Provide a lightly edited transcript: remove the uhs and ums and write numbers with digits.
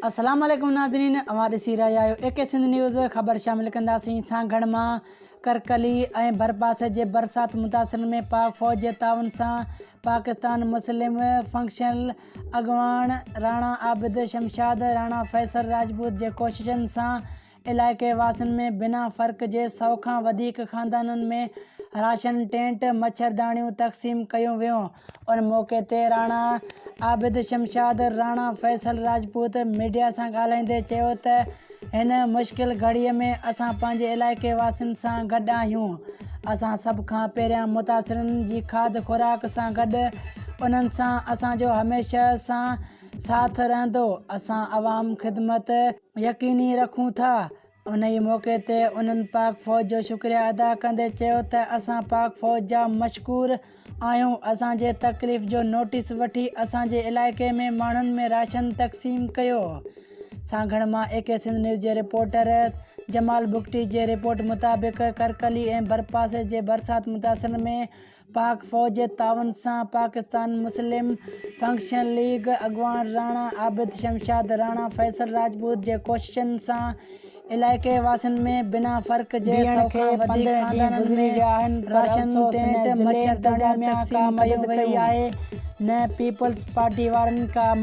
अस्सलाम वालेकुम नाज़रीन, हमारे सीरा आयो एके सिंध न्यूज़ ख़बर शामिल कंदासीं। सांगड़ मां करकली ऐं भरपासे जे बरसात मुतासिर में पाक फ़ौज जे ताउन सां पाकिस्तान मुस्लिम फंक्शनल अॻवान राणा आबिद शमशाद राणा फैसल राजपूत जे कोशिशनि सां इलाइक़े वासियुनि में बिना फ़र्क़ जे 100 खां वधीक ख़ानदाननि में राशन टेंट मच्छरदानियूं तक़सीम कयूं वियूं। उन मौक़े ते राणा आबिद शमशाद राणा फैसल राजपूत मीडिया सां ॻाल्हाईंदे चयो त हिन मुश्किल घड़ीअ में असां पंहिंजे इलाइक़े वासियुनि सां गॾु आहियूं। असां सभ खां पहिरियां मुतासिरनि जी खाद खुराक सां गॾु उन्हनि सां असांजो हमेशह सां साथ रहंदो। असां अवाम ख़िदमत यकीनी रखूं था। उन ई मौक़े ते उन्हनि पाक फ़ौज जो शुक्रिया अदा कंदे चयो त असां पाक फ़ौज जा मशकूर आहियूं। असांजे तकलीफ़ जो नोटिस वठी असांजे इलाइक़े में माण्हुनि में राशन तक़सीम कयो। सांगड़ मां एके सिंध न्यूज़ जे रिपोर्टर जमाल बुगटी जे रिपोर्ट मुताबिक़ करकली ऐं भरपासे जे बरसात मुतासिर में पाक फ़ौज जे ताउन सां पाकिस्तान मुस्लिम फंक्शनल लीग अॻवान राणा आबिद शमशाद राणा फैसल राजपूत जे कोशिशनि सां इलाइक़े वासियुनि में बिना फ़र्क़ जे 100 खां वधीक ख़ानदाननि में राशन टेंट मच्छरदानियूं तक़सीम कयूं वयूं। न पीपल्स पार्टी वारनि का